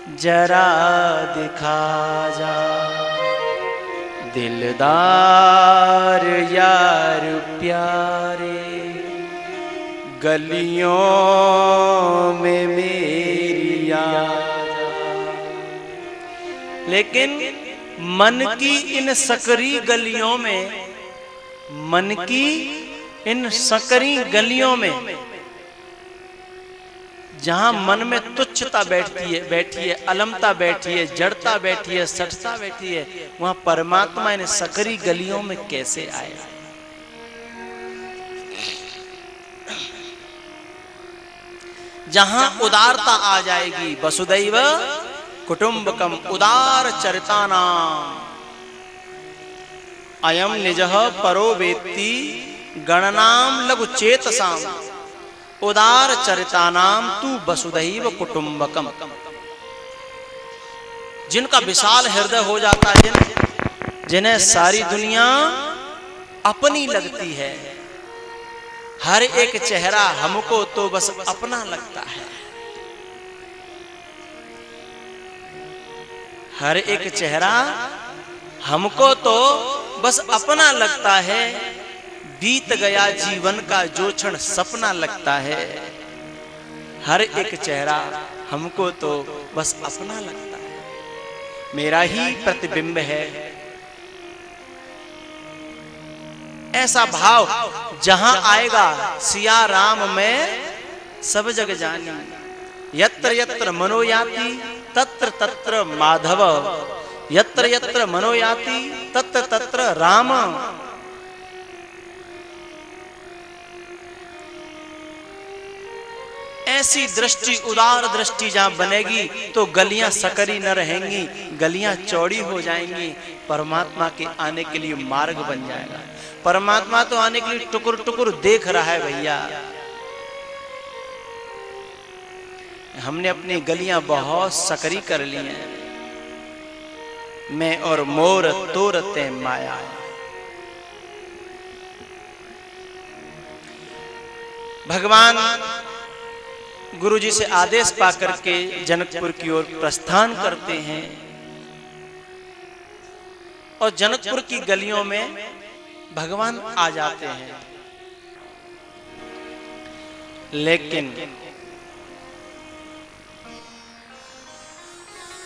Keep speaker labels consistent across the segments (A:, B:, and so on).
A: जरा दिखा जा, दिलदार यार प्यारे गलियों में मेरी याद। लेकिन मन की इन सकरी गलियों में, मन की इन सकरी गलियों में, जहां मन में तुच्छता बैठी है, अलमता बैठी है, जड़ता बैठी है, सठता बैठी है, वहां परमात्मा इन सकरी गलियों में कैसे आया? जहां उदारता आ जाएगी, वसुदैव कुटुंबकम उदार चरितानाम अयम निजः परो वेत्ति गणनाम लघु चेतसाम उदार चरितानाम तू वसुधैव कुटुंबकम। जिनका विशाल हृदय हो जाता है, जिन्हें सारी दुनिया अपनी लगती है, हर एक चेहरा हमको तो बस अपना लगता है, हर एक चेहरा हमको तो बस अपना लगता है, बीत गया जीवन का जो क्षण सपना लगता है, हर एक चेहरा हमको तो बस अपना लगता है, मेरा ही प्रतिबिंब है। ऐसा भाव जहां आएगा, सिया राम में सब जग जानी, यत्र यत्र मनोयाति तत्र तत्र माधव, यत्र यत्र मनोयाति तत्र तत्र राम। ऐसी दृष्टि, उदार दृष्टि जहां बनेगी तो गलियां सकरी न रहेंगी, गलियां चौड़ी हो जाएंगी, परमात्मा के आने के लिए मार्ग बन जाएगा। परमात्मा तो आने के लिए टुकुर टुकुर देख रहा है भैया। हमने अपनी गलियां बहुत सकरी कर ली हैं, मैं और मोर तोरते माया। भगवान गुरु जी से आदेश पाकर के जनकपुर की ओर प्रस्थान करते हैं और जनकपुर की गलियों में भगवान आ जाते हैं। लेकिन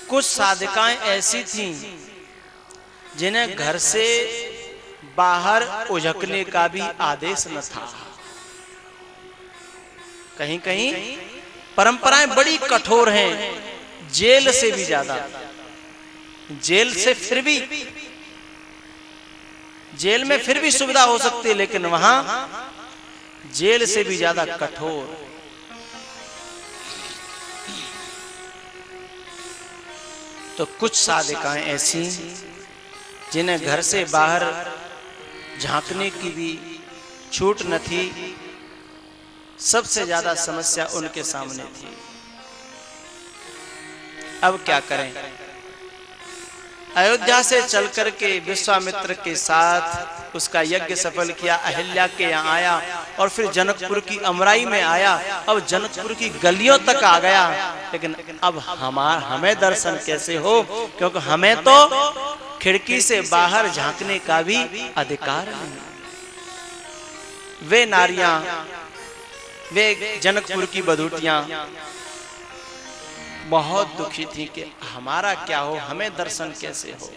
A: कुछ साधिकाएं ऐसी थीं जिन्हें घर से बाहर उझकने का भी आदेश न था। कहीं कहीं परंपराएं बड़ी कठोर हैं, जेल से भी ज्यादा, जेल से फिर भी, जेल में फिर भी सुविधा हो सकती है, लेकिन वहां जेल से भी ज्यादा कठोर। तो कुछ साधिकाएं ऐसी जिन्हें घर से बाहर झांकने की भी छूट न थी, सबसे ज्यादा समस्या उनके सामने थी। अब क्या करें? अयोध्या से चल करके विश्वामित्र के साथ उसका यज्ञ सफल किया, अहिल्या के यहाँ आया और फिर जनकपुर की अमराई में आया। अब जनकपुर की गलियों तक आ गया, लेकिन अब हमें दर्शन कैसे हो, क्योंकि हमें तो खिड़की से बाहर झांकने का भी अधिकार नहीं। वे नारियां, वे जनकपुर की बधूटियां बहुत दुखी थी कि हमारा क्या हो, हमें दर्शन कैसे हो।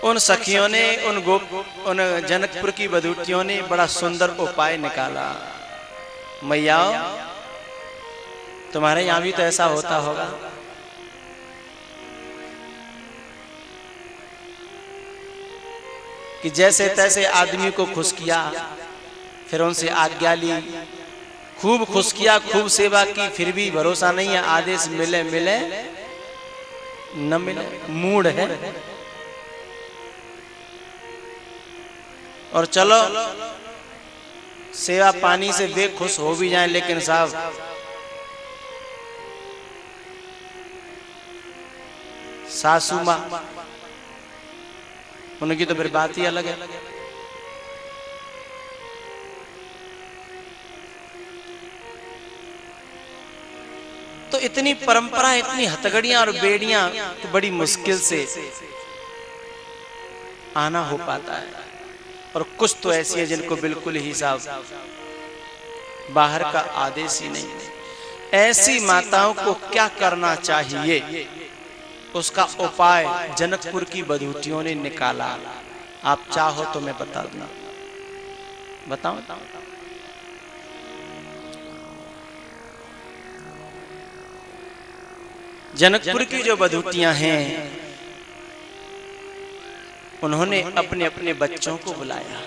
A: उन सखियों ने, उन जनकपुर की बधूटियों ने बड़ा सुंदर उपाय निकाला। मैया, तुम्हारे यहां भी तो ऐसा होता होगा। कि जैसे तैसे आदमी को खुश किया, फिर उनसे आज्ञा ली, खूब खुश किया, खूब सेवा की, फिर भी भरोसा नहीं है, आदेश मिले मिले न मिले, मूड है। और चलो सेवा पानी से वे खुश हो भी जाएं, लेकिन साहब सासू मां, उनकी तो फिर बात ही अलग है। इतनी परंपरा, इतनी हथकड़ियां और बेड़ियां तो बड़ी मुश्किल से आना हो पाता है। और कुछ तो ऐसी है जिनको बिल्कुल ही साहब बाहर का आदेश ही नहीं। ऐसी माताओं को क्या करना चाहिए, उसका उपाय जनकपुर की बधूटियों ने निकाला। आप चाहो तो मैं बता दूं, बताऊं? जनकपुर की जो बधूटियां हैं, उन्होंने अपने अपने बच्चों को बुलाया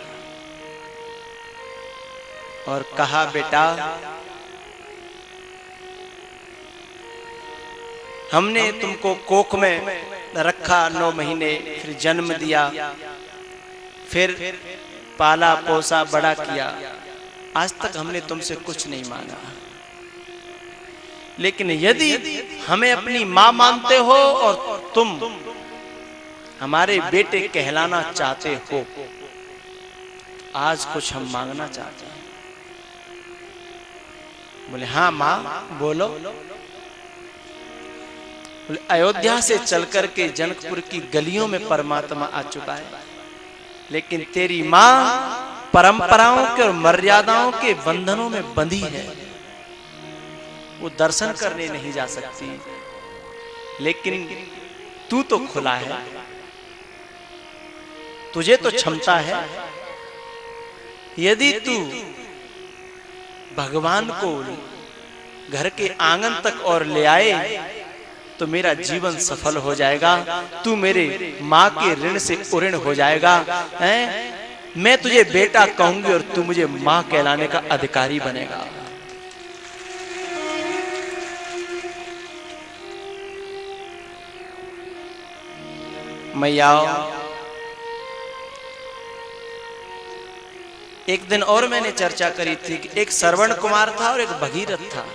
A: और कहा, बेटा हमने तुमको कोख में रखा 9 महीने, फिर जन्म दिया, फिर पाला पोसा बड़ा किया, आज तक हमने तुमसे कुछ नहीं मांगा। लेकिन यदि हमें अपनी मां मानते हो और तुम हमारे बेटे कहलाना चाहते हो, आज कुछ हम मांगना चाहते हैं। बोले हाँ मां बोलो। बोले अयोध्या से चलकर के जनकपुर की गलियों में परमात्मा आ चुका है, लेकिन तेरी मां परंपराओं के और मर्यादाओं के बंधनों में बंधी है, वो दर्शन करने नहीं जा सकती। लेकिन तू तो खुला है, तुझे तो क्षमता है। यदि तू भगवान को घर के आंगन तक और ले आए तो मेरा जीवन सफल हो जाएगा, तू मेरे माँ के ऋण से उऋण हो जाएगा, हैं? मैं तुझे बेटा कहूंगी और तू मुझे माँ कहलाने का अधिकारी बनेगा। मैया एक दिन और मैंने चर्चा करी थी कि एक श्रवण कुमार था और एक भगीरथ था।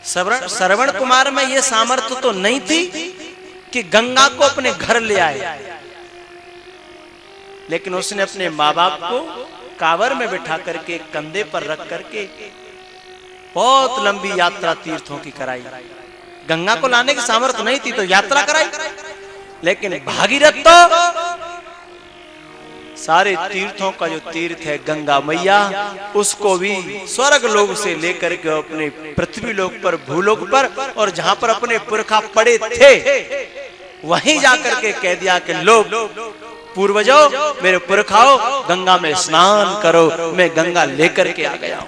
A: श्रवण कुमार में यह सामर्थ्य तो नहीं थी कि गंगा को अपने घर ले आए, लेकिन उसने अपने माँ बाप को कांवर में बिठा करके कंधे पर रख करके बहुत लंबी यात्रा तीर्थों की कराई। गंगा को लाने की सामर्थ्य नहीं थी तो यात्रा कराई, लेकिन भागीरथ तो सारे तीर्थों का जो तीर्थ है गंगा मैया, उसको भी स्वर्ग लोक से लेकर के अपने पृथ्वी लोक पर, भूलोक पर, और जहां पर अपने पुरखा पड़े थे वहीं जाकर के कह दिया कि लोग पूर्वजों, मेरे पुरखाओं, गंगा में स्नान करो, मैं गंगा लेकर के आ गया हूं।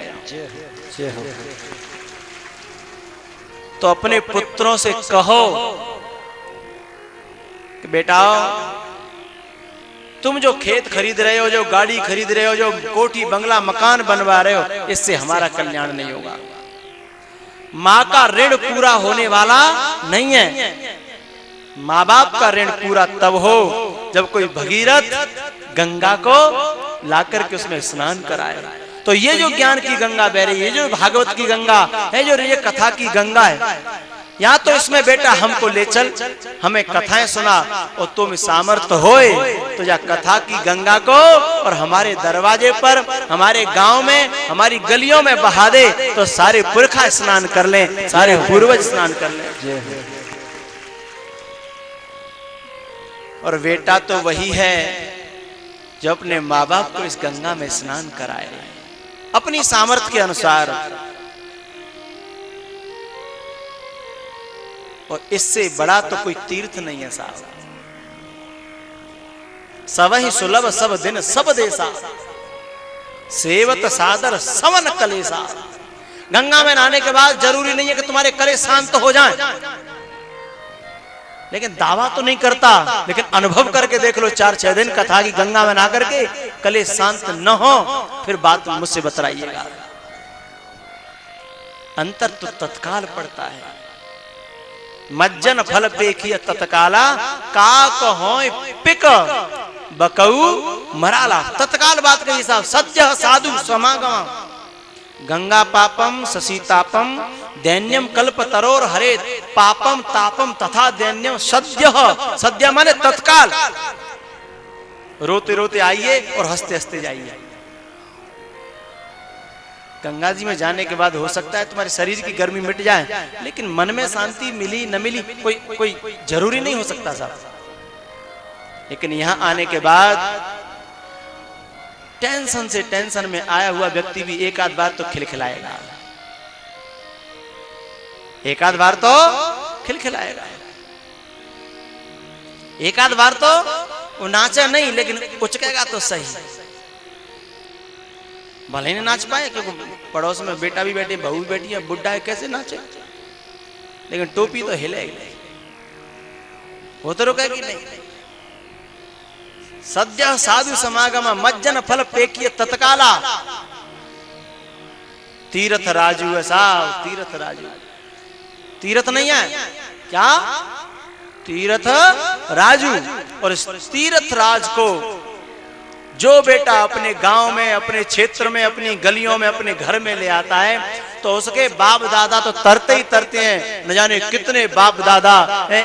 A: तो अपने पुत्रों से कहो कि बेटा तुम जो खेत खरीद रहे हो, जो गाड़ी खरीद रहे हो, जो कोठी बंगला मकान बनवा रहे हो, इससे हमारा कल्याण नहीं होगा। माँ का ऋण पूरा होने वाला नहीं है। माँ बाप का ऋण पूरा तब हो जब कोई भगीरथ गंगा को लाकर के उसमें स्नान कराए। तो ये जो ज्ञान की गंगा बह रही है, ये जो भागवत की गंगा है, जो ये कथा की गंगा है, या तो इसमें बेटा हमको ले चल, हमें कथाएं सुना, और तुम सामर्थ्य होए तो जा कथा की गंगा को और हमारे दरवाजे पर, हमारे गांव में, हमारी गलियों में बहा दे, तो सारे पुरखा स्नान कर लें, सारे पूर्वज स्नान कर लें। और बेटा तो वही है जो अपने माँ बाप को इस गंगा में स्नान कराए अपनी सामर्थ्य के अनुसार। और इससे बड़ा तो कोई तीर्थ नहीं है साहब। सब ही सुलभ सब दिन सब देसा, सेवत सादर सवन कलेसा। गंगा में नहाने के बाद जरूरी नहीं है कि तुम्हारे कलेश शांत हो जाएं, लेकिन दावा तो नहीं करता, लेकिन अनुभव करके देख लो 4-6 दिन कथा की गंगा में नहा करके कलेश शांत न हो, फिर बात मुझसे बतलाइएगा। अंतर तो तत्काल पड़ता है। मज्जन फल पेखिय तत्काला, का कहोय पिक बकऊ मराला। तत्काल बात कही साहब। सत्य साधु समागम, गंगा पापम ससीतापम दैन्यम कल्प तरोर हरे, पापम तापम तथा दैन्यम सद्य। सद्य माने तत्काल, रोते रोते आइए और हंसते हंसते जाइए। गंगा जी में जाने के बाद हो सकता है तुम्हारे शरीर की गर्मी मिट जाए, लेकिन मन में शांति मिली न मिली कोई जरूरी नहीं हो सकता साहब। लेकिन यहां आने के बाद टेंशन से टेंशन में आया हुआ व्यक्ति भी एक आध बार तो खिलखिलाएगा, एक आध बार तो खिलखिलाएगा, एक आध बार तो वो नाचा नहीं लेकिन उचकेगा तो सही। भले ही नाच पाए क्योंकि पड़ोस में बेटा भी बैठे, बहू भी बैठी है, बुढ़ा है, कैसे नाचे, लेकिन टोपी तो हिलेगी, वो तो रुकेगी नहीं। सद्य साधु समागम मज्जन फल पेकिय तत्काला, तीर्थ राजू है साहब, तीर्थ राजू, तीर्थ नहीं है क्या, तीर्थ राजू। और इस तीर्थ राज को जो बेटा अपने गांव में, अपने क्षेत्र में, अपनी गलियों में, अपने घर में ले आता है तो उसके बाप दादा तो तरते ही तरते हैं। न जाने कितने बाप दादा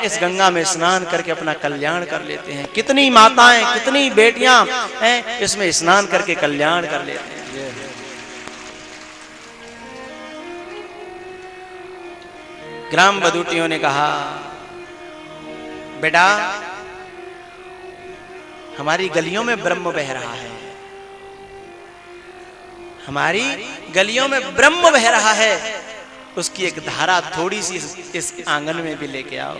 A: इस गंगा में स्नान करके अपना कल्याण कर लेते हैं, कितनी माताएं, कितनी बेटियां इसमें स्नान करके कल्याण कर लेते हैं। ग्राम बधूटियों ने कहा, बेटा हमारी गलियों में ब्रह्म बह रहा है, हमारी गलियों में ब्रह्म बह रहा है, उसकी एक धारा थोड़ी सी इस आंगन में भी लेके आओ।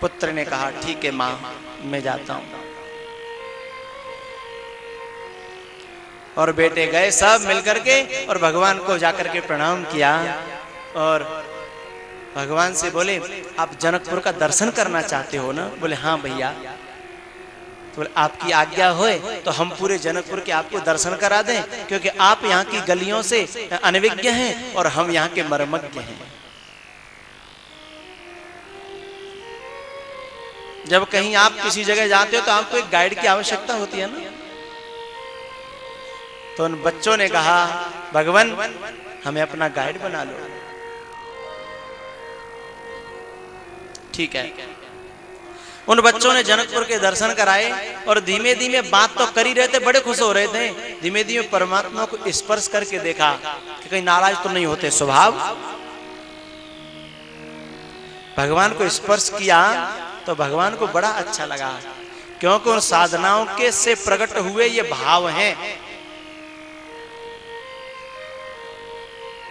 A: पुत्र ने कहा, ठीक है मां, मैं जाता हूं। और बेटे गए सब मिलकर के और भगवान को जाकर के प्रणाम किया और भगवान से बोले, आप जनकपुर का दर्शन करना चाहते हो ना? बोले हाँ भैया। तो बोले आपकी आज्ञा होए तो हम पूरे जनकपुर के आपको दर्शन करा दें, क्योंकि आप यहाँ की गलियों से अनभिज्ञ हैं और हम यहाँ के मर्मज्ञ हैं। जब कहीं आप किसी जगह जाते हो तो आपको एक गाइड की आवश्यकता होती है ना। तो उन बच्चों ने कहा, भगवान हमें अपना गाइड बना लो। ठीक है। उन बच्चों ने जनकपुर के दर्शन कराए और धीमे धीमे बात तो कर ही रहे थे, बड़े खुश हो रहे थे। धीमे धीमे परमात्मा को स्पर्श करके देखा कि कहीं नाराज तो नहीं होते। स्वभाव भगवान को स्पर्श किया तो भगवान को बड़ा अच्छा लगा, क्योंकि उन साधनाओं के से प्रकट हुए ये भाव हैं।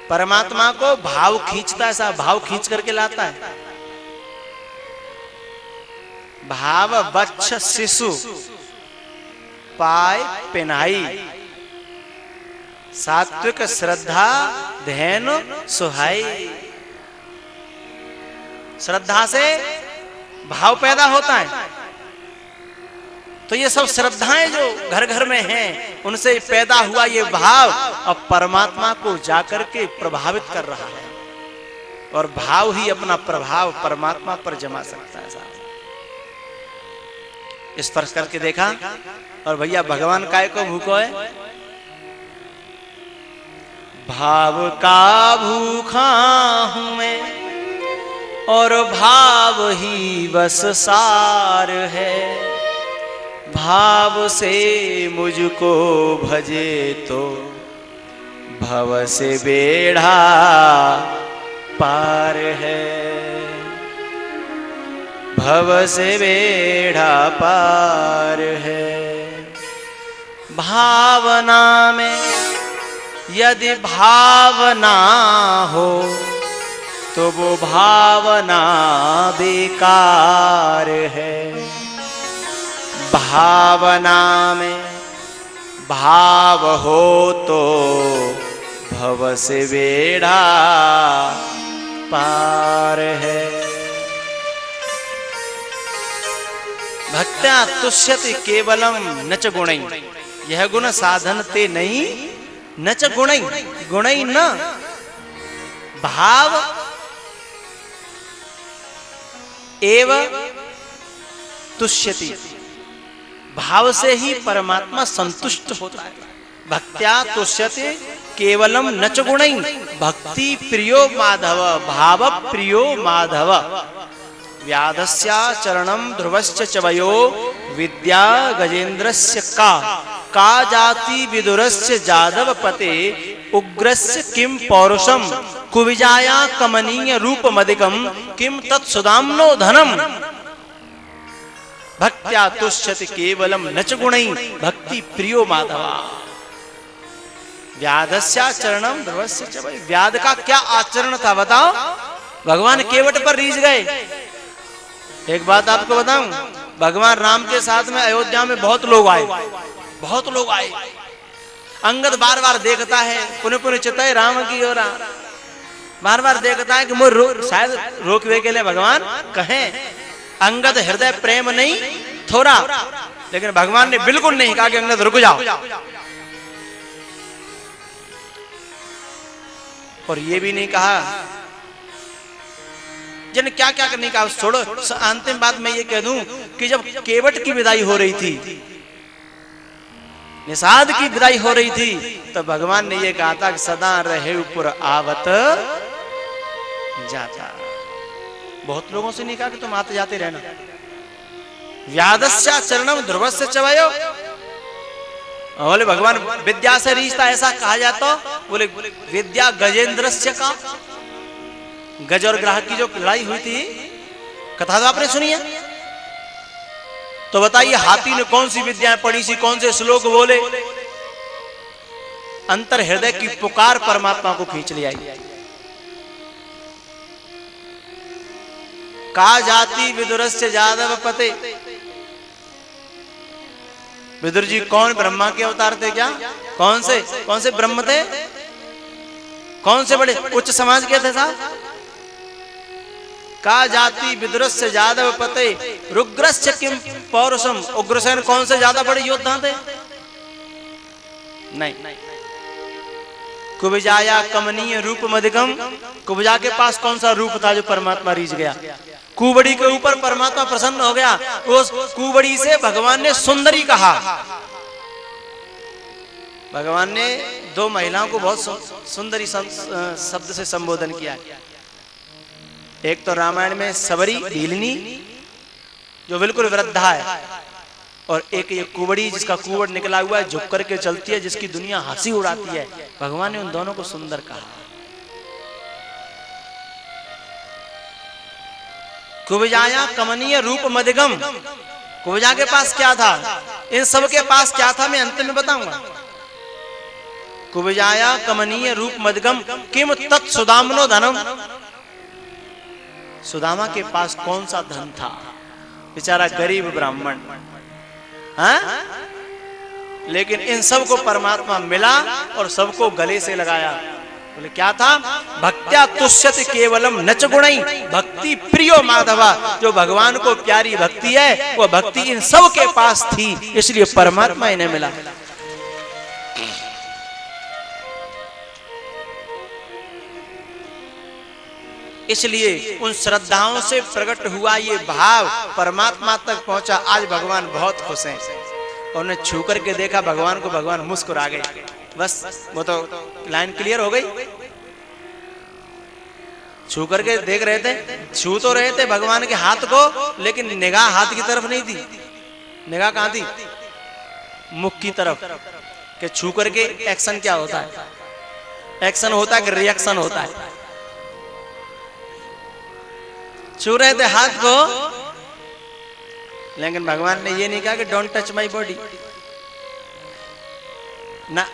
A: परमात्मा को भाव खींचता है, ऐसा भाव खींच करके लाता है। भाव बच्छ शिशु पाय पिनाई, सात्विक श्रद्धा ध्यान सुहाई। श्रद्धा से भाव पैदा होता है। तो ये सब श्रद्धाएं जो घर घर में हैं, उनसे पैदा हुआ ये भाव अब परमात्मा को जाकर के प्रभावित कर रहा है, और भाव ही अपना प्रभाव परमात्मा पर जमा सकता है साहब। स्पर्श करके देखा और भैया भगवान काय को भूखो है? भाव का भूखा हूं मैं और भाव ही बस सार है। भाव से मुझको भजे तो भव से बेड़ा पार है। भव से बेड़ा पार है। भावना में यदि भावना हो तो वो भावना बेकार है। भावना में भाव हो तो भव से बेड़ा पार है। भक्त्या तुष्यति केवलम नच गुणै, यह गुण साधन ते नहीं नच गुणै, गुणै न। भाव एव तुष्यति, भाव से ही परमात्मा संतुष्ट होता है। भक्त्या तुष्यति केवलम नच गुणै, भक्ति प्रियो माधव, भाव प्रियो माधव। व्याधस्या चरणम ध्रुवश्च चवयो, विद्या गजेन्द्रस्य का, का जाति विदुरस्य जादव पते उग्रस्य किम पौरुषम कुविजाया कमनीय रूप मदिकम किम तत्सुदाम्नो धनम भक्त्या तुष्यति केवलम नच गुणै भक्ति प्रियो माधवा। व्याधस्याचरणम ध्रुवस्य च। भाई व्याध का क्या आचरण था बताओ। भगवान केवट पर रीझ गए। एक बात आपको बताऊं, भगवान राम के साथ में अयोध्या में बहुत लोग आए, बहुत लोग आए। अंगद बार बार देखता है, पुनः पुनः चिताए राम की ओर, बार बार देखता है कि मुझे शायद रोकवे के लिए भगवान कहें। अंगद हृदय प्रेम नहीं थोड़ा, लेकिन भगवान ने बिल्कुल नहीं कहा कि अंगद रुक जाओ। और ये भी नहीं कहा जिन क्या क्या करने का छोड़ो। अंतिम बात मैं ये कह दूं कि जब केवट की विदाई हो रही थी, निषाद की विदाई हो रही थी, तो भगवान ने ये कहा था कि सदा रहे ऊपर आवत जाता। बहुत लोगों से नहीं कहा कि तुम आते जाते रहना। व्याधस्या चरणम ध्रुवस्य च वयो। बोले भगवान विद्या से रीझता, ऐसा कहा जाता। बोले विद्या गजेंद्रस्य का, गज और ग्राहक की जो लड़ाई हुई थी, कथा तो आपने सुनी है। तो बताइए हाथी ने कौन सी विद्याएं पढ़ी सी, कौन से श्लोक बोले। अंतर हृदय की पुकार परमात्मा को खींच लिया। का जाति विदुरस्य जादव पते। विदुर जी कौन ब्रह्मा के अवतार थे क्या? कौन से ब्रह्म थे? कौन से बड़े उच्च समाज के थे साहब? का जाति विदुरस्य जादव पते रुग्रस्य किम पौरुषम। उग्रसेन कौन से ज्यादा बड़े योद्धा थे? नहीं। कुब्जाया कमनीय रूप मदिकम। कुब्जा के पास कौन सा रूप था जो परमात्मा रीझ गया? कुबड़ी के ऊपर परमात्मा प्रसन्न हो गया। उस कुबड़ी से भगवान ने सुंदरी कहा। भगवान ने दो महिलाओं को बहुत सुंदरी शब्द से संबोधन किया। एक तो रामायण में सबरी भीलनी जो बिल्कुल वृद्धा है, और एक ये कुबड़ी जिसका कुबड़ निकला हुआ है, झुक करके चलती है, जिसकी दुनिया हंसी उड़ाती है। भगवान ने उन दोनों को सुंदर कहा। कुब्जाया कमनीय रूप मदिगम। कुब्जा के पास क्या था? इन सब के पास क्या था मैं अंत में बताऊंगा। कुब्जाया कमनीय रूप मदिगम किम तत्सुदाम्नो धनम। सुदामा के पास कौन सा धन था? बेचारा गरीब ब्राह्मण। हाँ? लेकिन इन सब को परमात्मा मिला और सबको गले से लगाया। बोले क्या था? भक्त्या तुष्यति केवलम नच गुणै भक्ति प्रियो माधवा। जो भगवान को प्यारी भक्ति है, वो भक्ति इन सब के पास थी, इसलिए परमात्मा इन्हें मिला। इसलिए उन श्रद्धाओं से प्रकट हुआ ये भाव परमात्मा तक पहुंचा। आज भगवान बहुत खुश हैं। उन्होंने छू करके देखा भगवान को, भगवान मुस्कुरा गए। बस वो तो लाइन क्लियर हो गई। छू करके देख रहे थे, छू तो रहे थे भगवान के हाथ को, लेकिन निगाह हाथ की तरफ नहीं थी। निगाह कहां थी? मुख की तरफ। कि छू करके एक्शन क्या होता है? एक्शन होता है कि रिएक्शन होता है? छू रहे थे हाथ को, लेकिन भगवान ने ये नहीं कहा कि डोंट टच माई बॉडी ना।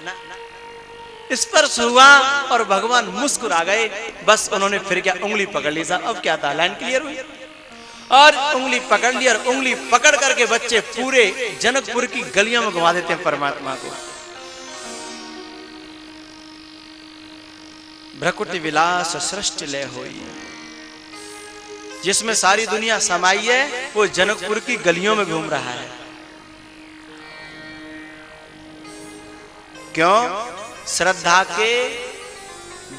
A: स्पर्श हुआ और भगवान मुस्कुरा गए। बस उन्होंने फिर क्या, उंगली पकड़ ली। साहब अब क्या था? लाइन क्लियर हुई। और उंगली पकड़ ली, और उंगली पकड़ करके बच्चे पूरे जनकपुर की गलियों में घुमा देते हैं परमात्मा को। भ्रकुटी विलास सृष्टि लय होई। जिसमें सारी दुनिया समाई है, वो जनकपुर की गलियों में घूम रहा है। क्यों? श्रद्धा के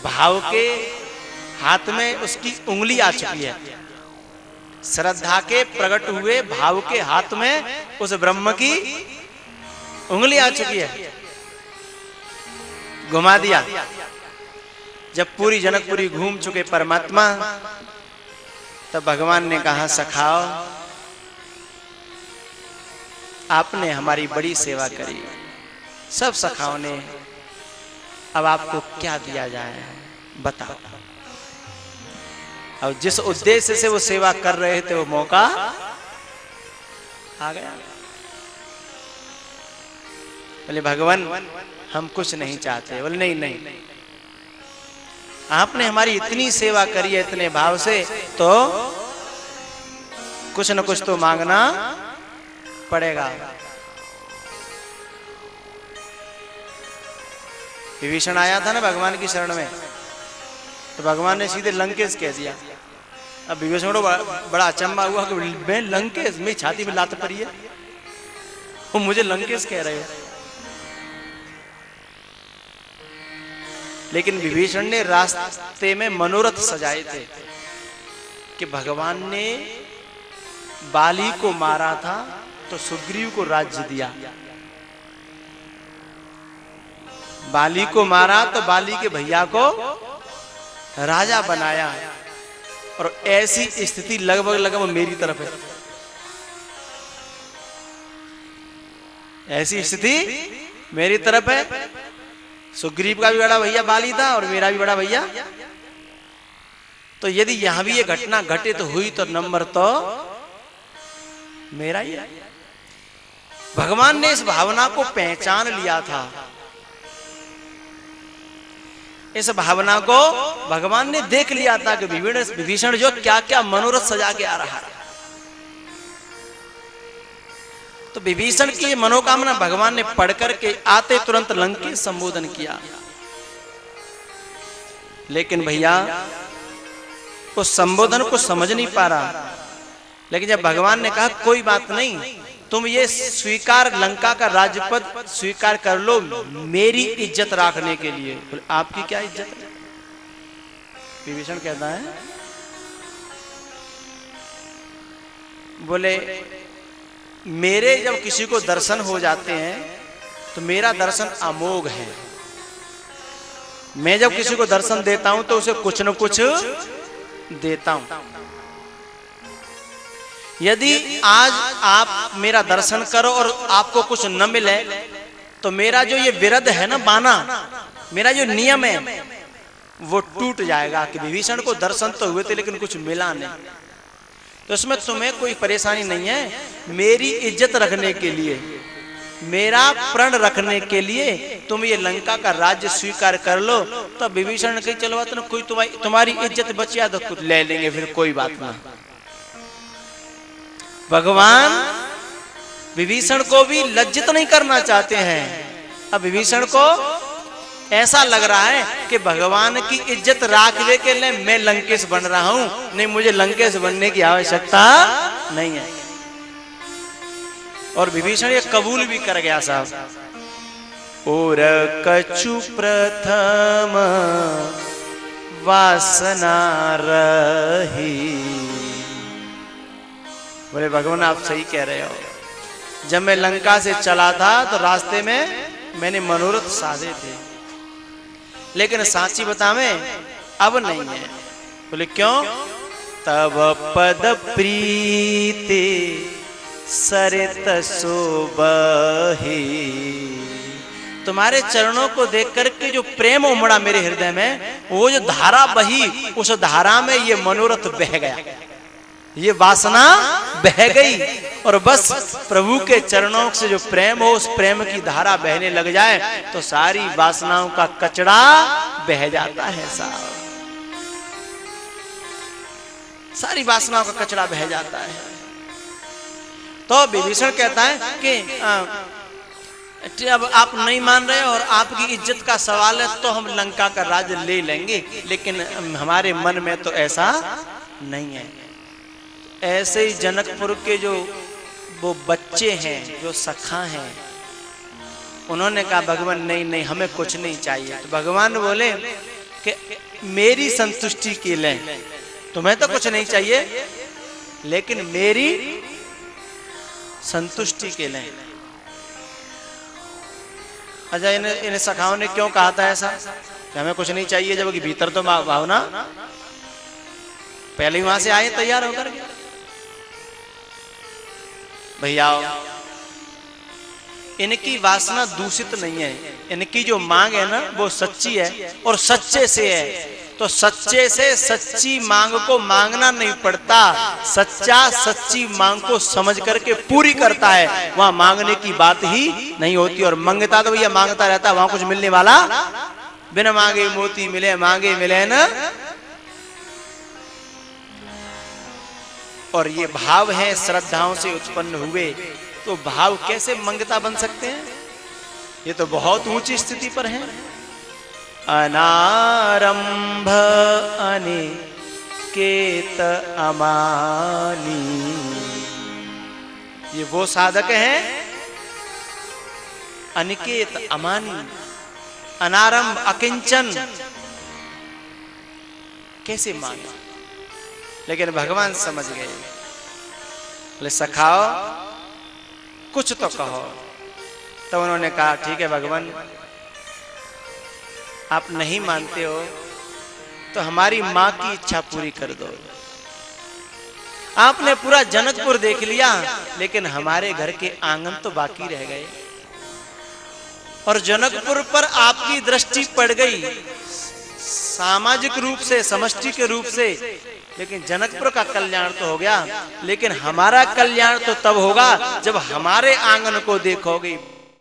A: भाव के हाथ में उसकी उंगली आ चुकी है। श्रद्धा के प्रकट हुए भाव के हाथ में उस ब्रह्म की उंगली आ चुकी है। घुमा दिया। जब पूरी जनकपुरी घूम चुके परमात्मा, तब भगवान ने कहा सखाओ, आपने हमारी बड़ी सेवा करी, सब सखाओं ने, अब आपको क्या दिया जाए बताओ। अब जिस उद्देश्य से वो सेवा कर रहे थे वो मौका आ गया। बोले भगवान हम कुछ नहीं चाहते। बोले नहीं नहीं, आपने हमारी इतनी सेवा करी है इतने भाव से, तो कुछ न कुछ तो मांगना पड़ेगा। विभीषण आया था ना भगवान की शरण में, तो भगवान ने सीधे लंकेश कह दिया। अब विभीषण को बड़ा अचंबा हुआ कि मैं लंकेश, मेरी छाती में लात पड़ी है, वो मुझे लंकेश कह रहे हो। लेकिन विभीषण ने रास्ते में मनोरथ सजाए थे कि भगवान ने बाली को मारा था तो सुग्रीव को राज्य दिया, बाली को मारा तो बाली के भैया को राजा बनाया, और ऐसी स्थिति लगभग लगभग मेरी तरफ है। ऐसी स्थिति मेरी तरफ है। सुग्रीव का भी बड़ा भैया बाली था और मेरा भी बड़ा भैया। तो यदि यहां भी ये घटना घटित हुई तो नंबर तो मेरा ही है। भगवान ने इस भावना को पहचान लिया था। इस भावना को भगवान ने देख लिया था कि विभीषण जो क्या क्या मनोरथ सजा के आ रहा है। तो विभीषण की मनोकामना भगवान ने पढ़ करके आते तुरंत लंकेश संबोधन किया। लेकिन भैया उस संबोधन को समझ नहीं पा रहा। लेकिन जब भगवान ने कहा कोई बात नहीं, तुम ये स्वीकार, लंका का राज्यपद स्वीकार कर लो मेरी इज्जत रखने के लिए। बोले आपकी क्या इज्जत है? विभीषण कहता है, बोले मेरे जब किसी को दर्शन हो जाते हैं तो मेरा दर्शन अमोघ है। मैं जब किसी को दर्शन देता हूं तो उसे कुछ न कुछ देता हूं। यदि आज आप मेरा दर्शन करो और आपको कुछ न मिले तो मेरा जो ये विरध है ना, बाना, मेरा जो नियम है वो टूट जाएगा कि विभीषण को दर्शन तो हुए थे लेकिन कुछ मिला नहीं। तो उसमें तुम्हें कोई परेशानी नहीं है। मेरी इज्जत रखने के लिए, मेरा प्रण रखने के लिए तुम ये लंका का राज्य स्वीकार कर लो। तो विभीषण ने कही चलो तो कोई तुम्हारी इज्जत बचिया तो कुछ ले लेंगे, फिर कोई बात ना। भगवान विभीषण को भी लज्जित नहीं करना चाहते हैं। अब विभीषण को ऐसा लग रहा है कि भगवान की इज्जत राखने के लिए मैं लंकेश बन रहा हूं, नहीं मुझे लंकेश बनने की आवश्यकता नहीं है। और विभीषण ये कबूल भी कर गया साहब। और कछु प्रथम वासना रही। बोले भगवान आप सही कह रहे हो। जब मैं लंका से चला था तो रास्ते में मैंने मनोरथ साधे थे, लेकिन साची बतावें अब नहीं है। बोले क्यों? तब पद प्रीति सरित सोबही। तुम्हारे चरणों को देख करके जो प्रेम उमड़ा मेरे हृदय में, वो जो धारा बही, उस धारा में ये मनोरथ बह गया, ये वासना बह गई। और बस प्रभु के चरणों से जो प्रेम हो, उस प्रेम की धारा बहने लग जाए तो सारी वासनाओं का कचड़ा बह जाता है साहब। सारी वासनाओं का कचड़ा बह जाता है। तो विभीषण कहता है कि अब आप नहीं मान रहे और आपकी इज्जत का सवाल है तो हम लंका का राज्य ले लेंगे, लेकिन हमारे मन में तो ऐसा नहीं है। ऐसे ही जनकपुर के जो वो बच्चे हैं, जो सखा हैं, उन्होंने कहा भगवान नहीं नहीं हमें कुछ नहीं चाहिए। तो भगवान बोले कि मेरी संतुष्टि के लिए तुम्हें तो कुछ नहीं चाहिए, लेकिन मेरी संतुष्टि के लिए। अच्छा, इन सखाओं ने क्यों कहा था ऐसा कि हमें कुछ नहीं चाहिए, जबकि भीतर तो भावना पहले ही वहां से आए तैयार होकर। भैया इनकी वासना दूषित नहीं है, इनकी जो मांग है ना वो सच्ची है और सच्चे से है। तो सच्चे से सच्ची मांग को मांगना नहीं पड़ता, सच्चा सच्ची मांग को समझ करके पूरी करता है, वहां मांगने की बात ही नहीं होती। और मंगता तो भैया मांगता रहता, वहां कुछ मिलने वाला, बिना मांगे मोती मिले, मांगे मिले ना। और ये भाव है श्रद्धाओं से उत्पन्न हुए, तो भाव कैसे मंगता बन सकते हैं? ये तो बहुत ऊंची स्थिति पर है। अनारंभ अनिकेत अमानी, ये वो साधक हैं अनिकेत अमानी, अनारंभ अकिंचन, कैसे मांगा? लेकिन भगवान समझ गए, बोले सखाओ कुछ तो कहो। तो उन्होंने कहा ठीक है भगवान, आप नहीं मानते हो तो हमारी मां की इच्छा पूरी कर दो। आपने पूरा जनकपुर देख लिया, लेकिन हमारे घर के आंगन तो बाकी रह गए। और जनकपुर पर आपकी दृष्टि पड़ गई सामाजिक रूप से, समष्टि के रूप से, लेकिन जनकपुर का कल्याण तो हो गया, लेकिन हमारा कल्याण तो तब होगा जब हमारे आंगन को देखोगे।